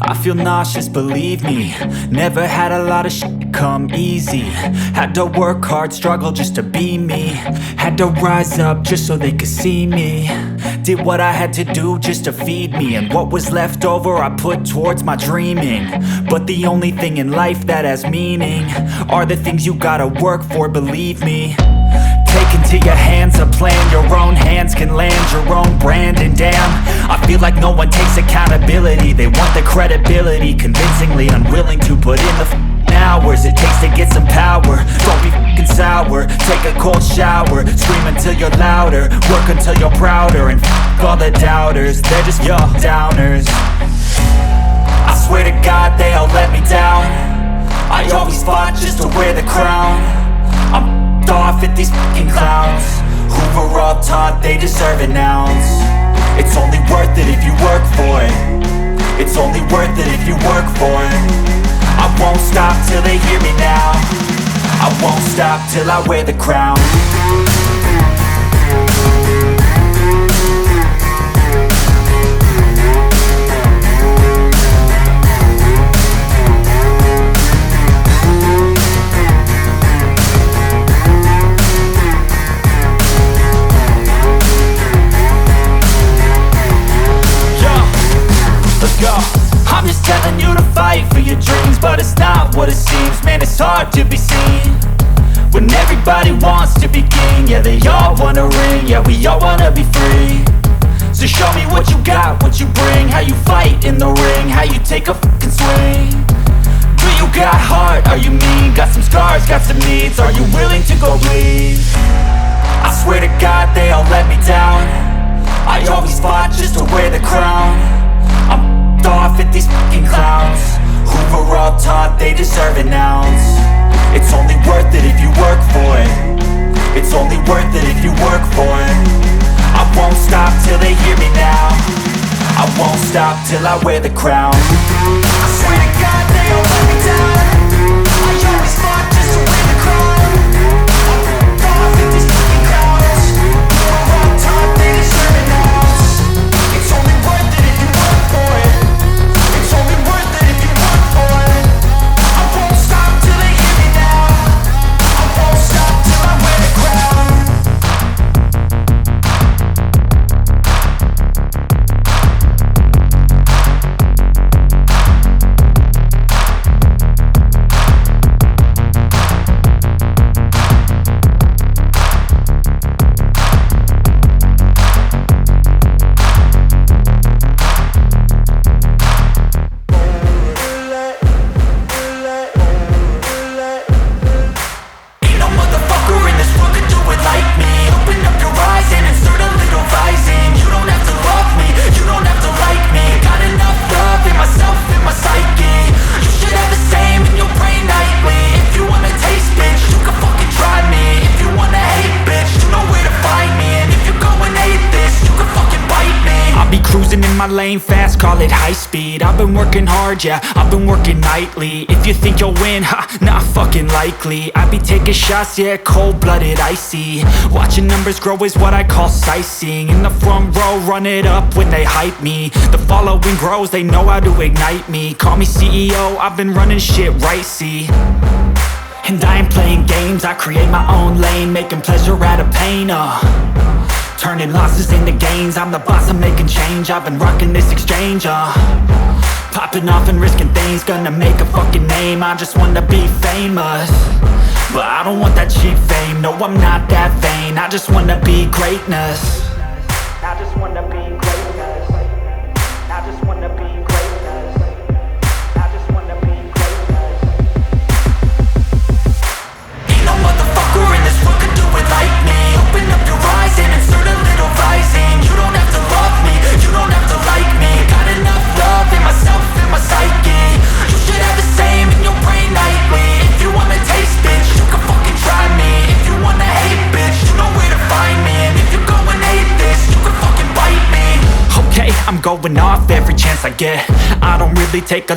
I feel nauseous, believe me. Never had a lot of shit come easy. Had to work hard, struggle just to be me. Had to rise up just so they could see me. Did what I had to do just to feed me, and what was left over I put towards my dreaming. But the only thing in life that has meaning are the things you gotta work for, believe me. Take into your hands a plan, your own hands can land your own brand. And damn, I feel like no one takes accountability. They want the credibility, convincingly unwilling to put in the hours it takes to get some power. Don't be f***ing sour, take a cold shower. Scream until you're louder, work until you're prouder. And f*** all the doubters, they're just your downers. I swear to God they all let me down. I always fought just to wear the crown. I'm off at these fucking clowns who were all taught they deserve an ounce. It's only worth it if you work for it. It's only worth it if you work for it. I won't stop till they hear me now. I won't stop till I wear the crown. I'm just telling you to fight for your dreams, but it's not what it seems. Man, it's hard to be seen when everybody wants to be king. Yeah, they all wanna ring, yeah, we all wanna be free. So show me what you got, what you bring, how you fight in the ring, how you take a fucking swing. Do you got heart, are you mean? Got some scars, got some needs, are you willing to go bleed? I swear to God they all let me down. I always fought just to wear the crown. I'm off at these fucking clowns who were all taught they deserve an ounce. It's only worth it if you work for it. It's only worth it if you work for it. I won't stop till they hear me now. I won't stop till I wear the crown. I swear to God they all let me down. I always fought just to wear the crown. I'm off at these fucking clowns who were all taught they deserve an ounce. It's only worth it if you work for it. It's only worth it if you work for it. I won't stop till they hear me now. I won't stop till I wear the crown. My lane fast, call it high speed. I've been working hard, yeah, I've been working nightly. If you think you'll win, ha, not fucking likely. I be taking shots, yeah, cold-blooded, icy. Watching numbers grow is what I call sightseeing. In the front row, run it up when they hype me. The following grows, they know how to ignite me. Call me CEO, I've been running shit right, see. And I ain't playing games, I create my own lane, making pleasure out of pain, turning losses into gains. I'm the boss, I'm making change. I've been rocking this exchange, popping off and risking things. Gonna make a fucking name, I just wanna be famous. But I don't want that cheap fame, no I'm not that vain. I just wanna be greatness. I just wanna be greatness. I just wanna be greatness. I just wanna be greatness. Ain't no motherfucker in this world could do it like me. Open up your eyes and insert a little rising. You don't have to love me, you don't have to like me. Got enough love in myself, in my psyche. You should have the same in your brain nightly. If you wanna taste, bitch, you can fucking try me. If you wanna hate, bitch, you know where to find me. And if you go and hate this, you can fucking bite me. Okay, I'm going off every chance I get. I don't really take a